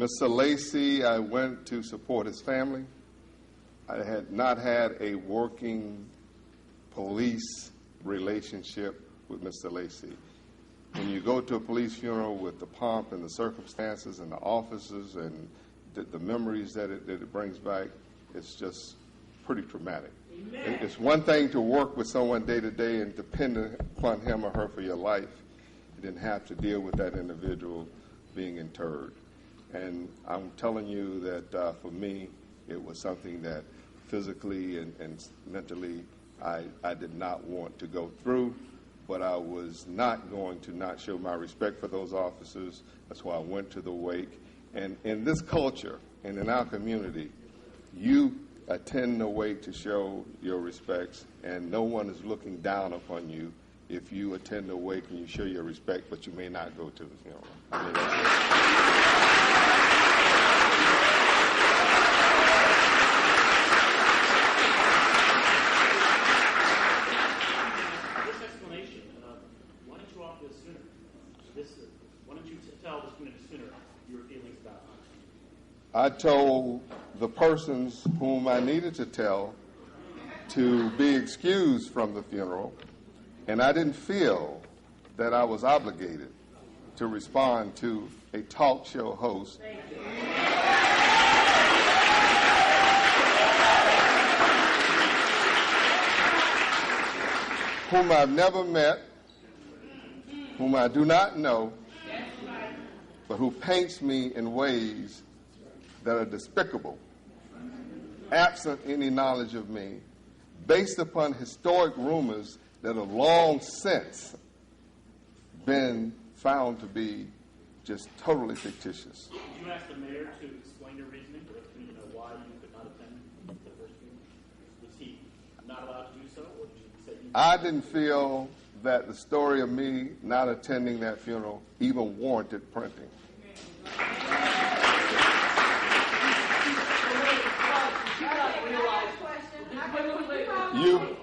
Mr. Lacey, I went to support his family. I had not had a working police relationship with Mr. Lacey. When you go to a police funeral with the pomp and the circumstances and the officers and the memories that it brings back, it's just pretty traumatic. Amen. It's one thing to work with someone day to day and depend upon him or her for your life. You didn't have to deal with that individual being interred. And I'm telling you that for me, it was something that physically and mentally I did not want to go through, but I was not going to not show my respect for those officers. That's why I went to the wake. And in this culture and in our community, you attend the wake to show your respects, and no one is looking down upon you if you attend the wake and you show your respect, but you may not go to the funeral. I mean, this explanation, why don't you offer this sooner? Why don't you tell this community sooner your feelings about it? I told the persons whom I needed to tell to be excused from the funeral, and I didn't feel that I was obligated to respond to a talk show host whom I've never met, whom I do not know, but who paints me in ways that are despicable, absent any knowledge of me, based upon historic rumors that have long since been found to be just totally fictitious. Did you ask the mayor to explain your reasoning for why you could not attend the first meeting? Was he not allowed to do so, or did you say you... I didn't feel that the story of me not attending that funeral even warranted printing.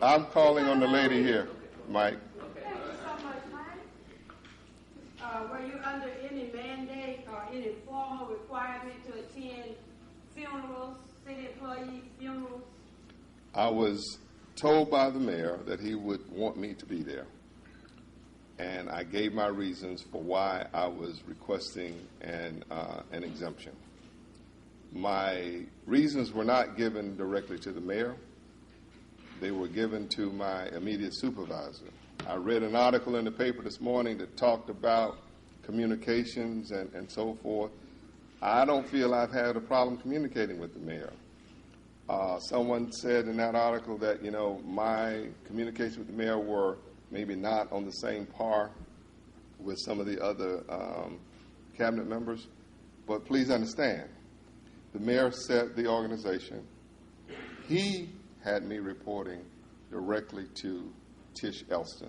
I'm calling on the lady here, Mike. Thank you so much, Mike. Were you under any mandate or any formal requirement to attend funerals, city employee funerals? I was told by the mayor that he would want me to be there. And I gave my reasons for why I was requesting an exemption. My reasons were not given directly to the mayor. They were given to my immediate supervisor. I read an article in the paper this morning that talked about communications and so forth. I don't feel I've had a problem communicating with the mayor. Someone said in that article that, my communications with the mayor were maybe not on the same par with some of the other cabinet members. But please understand, the mayor set the organization. He had me reporting directly to Tish Elston.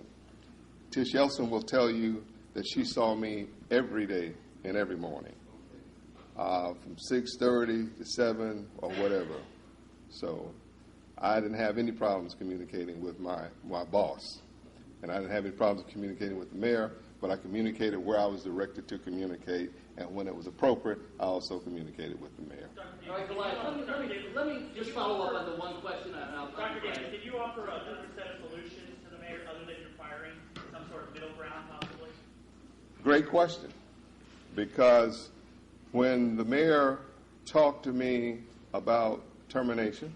Tish Elston will tell you that she saw me every day and every morning, from 6:30 to 7 or whatever. So I didn't have any problems communicating with my boss. And I didn't have any problems communicating with the mayor, but I communicated where I was directed to communicate, and when it was appropriate, I also communicated with the mayor. All right, Goliath, let me just follow up on the one question. Dr. Davis, did you offer a different set of solutions to the mayor other than requiring some sort of middle ground, possibly? Great question, because when the mayor talked to me about termination,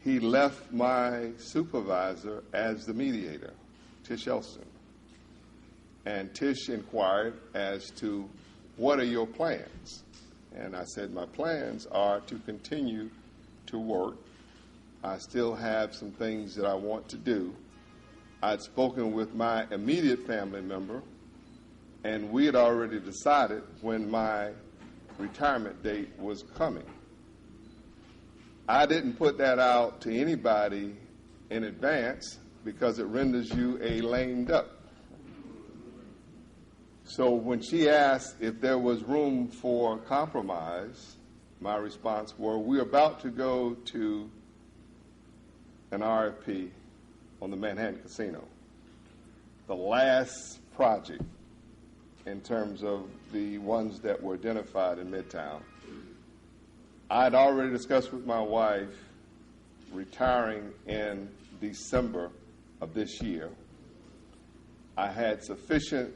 he left my supervisor as the mediator, Tish Elston. And Tish inquired as to, what are your plans? And I said, my plans are to continue to work. I still have some things that I want to do. I'd spoken with my immediate family member, and we had already decided when my retirement date was coming. I didn't put that out to anybody in advance because it renders you a lame duck. So when she asked if there was room for compromise, my response were, we're about to go to an RFP on the Manhattan Casino, the last project in terms of the ones that were identified in Midtown. I had already discussed with my wife retiring in December of this year. I had sufficient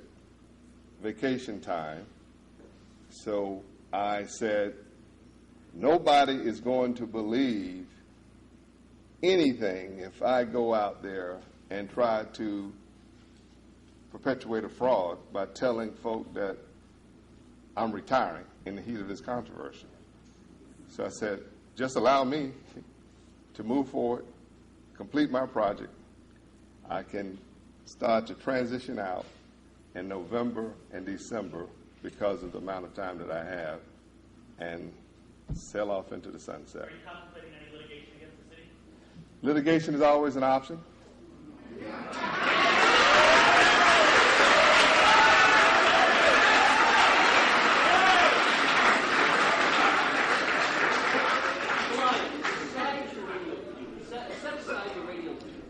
vacation time, so I said, nobody is going to believe anything if I go out there and try to perpetuate a fraud by telling folk that I'm retiring in the heat of this controversy. So I said, just allow me to move forward, complete my project. I can start to transition out in November and December because of the amount of time that I have, and sail off into the sunset. Are you contemplating any litigation against the city? Litigation is always an option.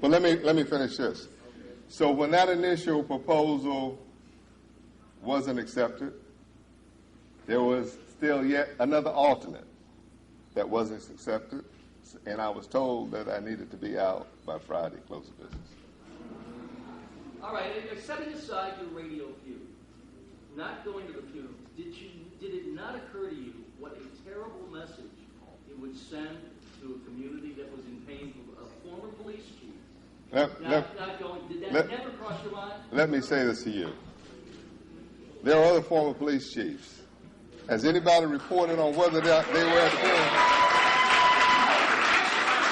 But let me finish this. So when that initial proposal wasn't accepted, there was still yet another alternate that wasn't accepted, and I was told that I needed to be out by Friday, close of business. All right, and setting aside your radio feud, not going to the funeral, did it not occur to you what a terrible message it would send to a community that was in pain from a former police chief? Did that never cross your mind? Let me say this to you. There are other former police chiefs. Has anybody reported on whether they were at the funeral?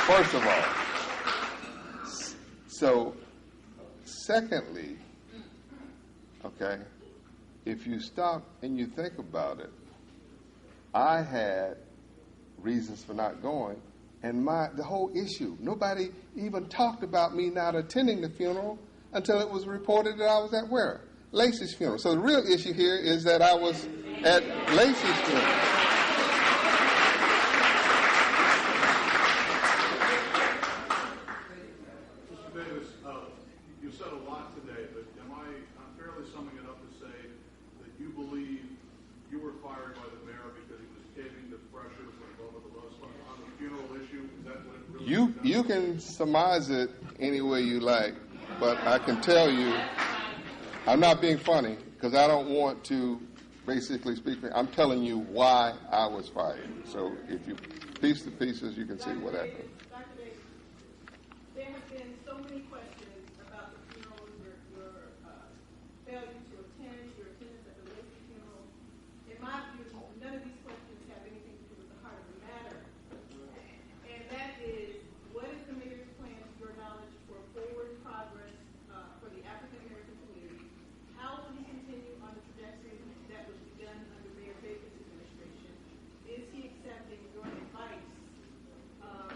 First of all. So, secondly, okay, if you stop and you think about it, I had reasons for not going, and the whole issue, nobody even talked about me not attending the funeral until it was reported that I was at where? Lacey's funeral. So the real issue here is that I was at Lacey's funeral. Mr. Davis, you said a lot today, but I'm fairly summing it up to say that you believe you were fired by the mayor because he was caving to pressure from above the lowest on the funeral issue? Is that what it really is? You can surmise it any way you like, but I can tell you, I'm not being funny because I don't want to basically speak. I'm telling you why I was fired. So if you piece the pieces, you can see what happened. Dr. Davis, there have been so many questions about the funeral, your failure to attend, your attendance at the Lacey funeral. In my view, none of these questions have anything to do with the heart of the matter. And that is, what is the mayor's plan, to your knowledge, for forward progress for the African American community? How will he continue on the trajectory that was begun under Mayor Baker's administration? Is he accepting your advice on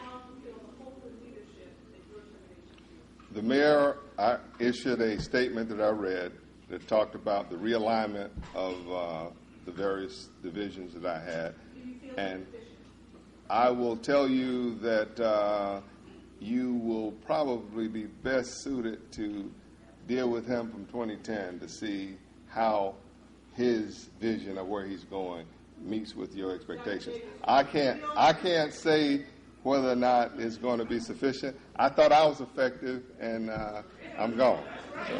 how to fill the hole in leadership that your termination filled? The mayor issued a statement that I read that talked about the realignment of the various divisions that I had. Do you feel And sufficient? I will tell you that you will probably be best suited to deal with him from 2010 to see how his vision of where he's going meets with your expectations. I can't say whether or not it's going to be sufficient. I thought I was effective, and I'm gone. So.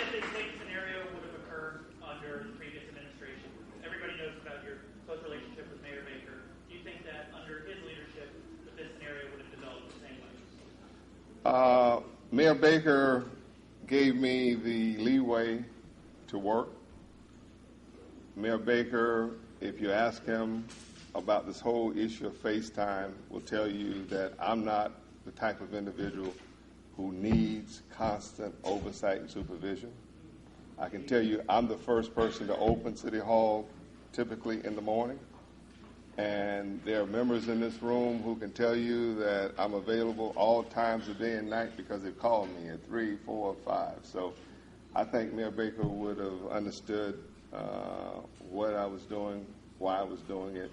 If this same scenario would have occurred under the previous administration, everybody knows about your close relationship with Mayor Baker. Do you think that under his leadership, that this scenario would have developed the same way? Mayor Baker gave me the leeway to work. Mayor Baker, if you ask him about this whole issue of FaceTime, will tell you that I'm not the type of individual who needs constant oversight and supervision. I can tell you I'm the first person to open City Hall typically in the morning. And there are members in this room who can tell you that I'm available all times of day and night because they've called me at 3, 4, 5. So I think Mayor Baker would have understood what I was doing, why I was doing it,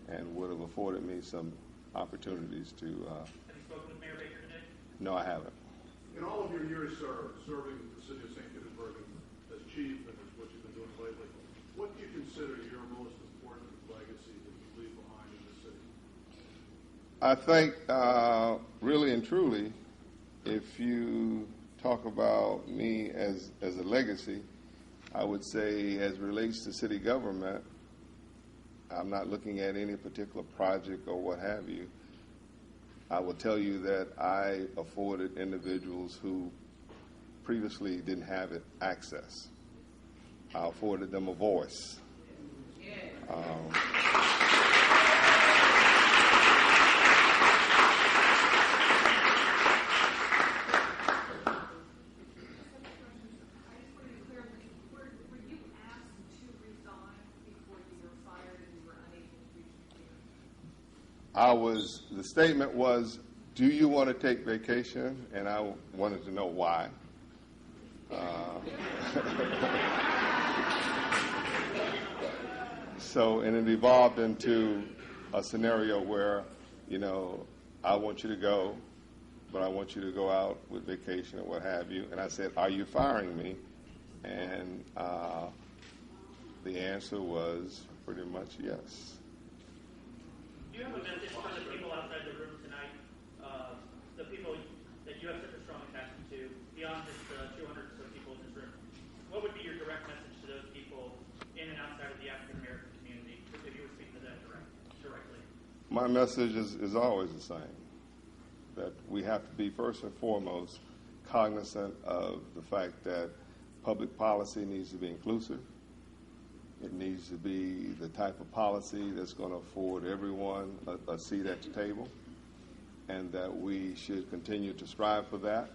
and would have afforded me some opportunities to... Have you spoken with Mayor Baker today? No, I haven't. In all of your years, sir, serving the city of St. Petersburg as chief and as what you've been doing lately, what do you consider your most important legacy that you leave behind in the city? I think, really and truly, if you talk about me as a legacy, I would say as it relates to city government, I'm not looking at any particular project or what have you. I will tell you that I afforded individuals who previously didn't have it access. I afforded them a voice. The statement was, do you want to take vacation? And I wanted to know why. And it evolved into a scenario where, I want you to go, but I want you to go out with vacation or what have you. And I said, are you firing me? And the answer was pretty much yes. Do you have a message for the people outside the room tonight, the people that you have such a strong attachment to, beyond just the 200 or so people in this room? What would be your direct message to those people in and outside of the African American community, if you were speaking to them directly? My message is always the same, that we have to be first and foremost cognizant of the fact that public policy needs to be inclusive. It needs to be the type of policy that's going to afford everyone a seat at the table, and that we should continue to strive for that.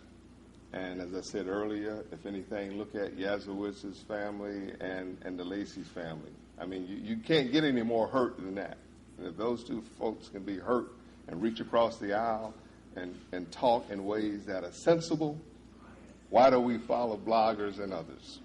And as I said earlier, if anything, look at Yazowitz's family and the Lacey's family. I mean, you can't get any more hurt than that. And if those two folks can be hurt and reach across the aisle and talk in ways that are sensible, why do we follow bloggers and others?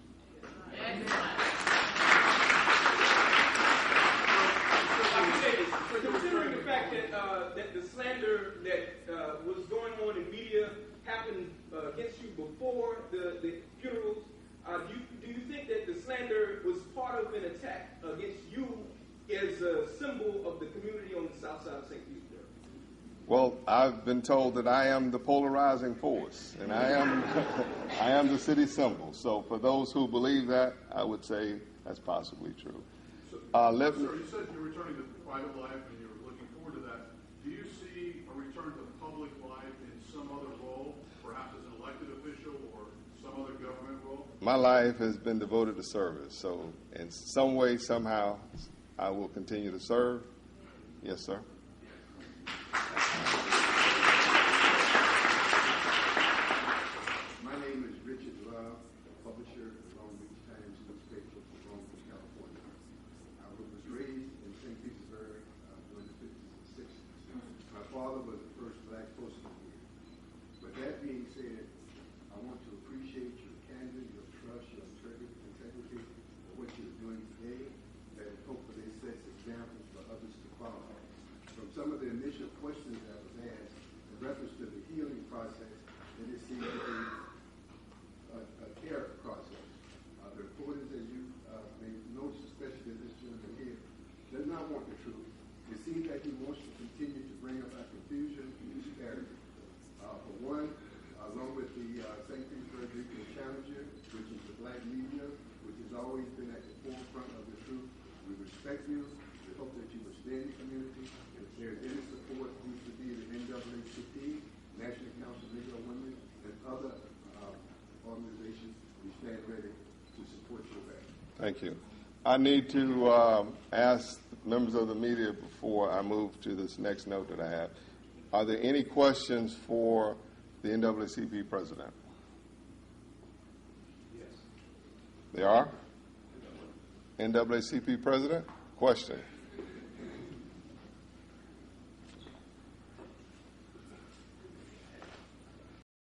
Considering the fact that the slander that was going on in media happened against you before the funerals, do you think that the slander was part of an attack against you as a symbol of the community on the south side of St. Petersburg? Well, I've been told that I am the polarizing force, and I am the city symbol. So for those who believe that, I would say that's possibly true. Sir, you said you're returning to private life and you're looking forward to that. Do you see a return to public life in some other role, perhaps as an elected official or some other government role? My life has been devoted to service. So in some way, somehow, I will continue to serve. Yes, sir. My name is Richard Love, publisher of the Long Beach Times newspaper from Long Beach, California. I was raised in St. Petersburg during the 50s and 60s. My father was the first black postman here. But that being said, I want to appreciate your candor, your trust, your integrity for what you're doing today, that hopefully sets examples for others to follow. From some of the initial questions that was asked in reference to the healing process, and it seems to be a care process. The reporters, as you may notice, especially this gentleman here, does not want the truth. It seems that he wants to continue to bring about confusion and disparity. For one, along with the St. Petersburg Weekly Challenger, which is the black media, which has always been at the forefront of the truth, we respect you. We hope that you will stay in the community. If there's any support, needs to be the NAACP, National Council of Negro Women, and other organizations, we stand ready to support your back. Thank you. I need to ask members of the media before I move to this next note that I have. Are there any questions for the NAACP president? Yes. There are? NAACP president? Question.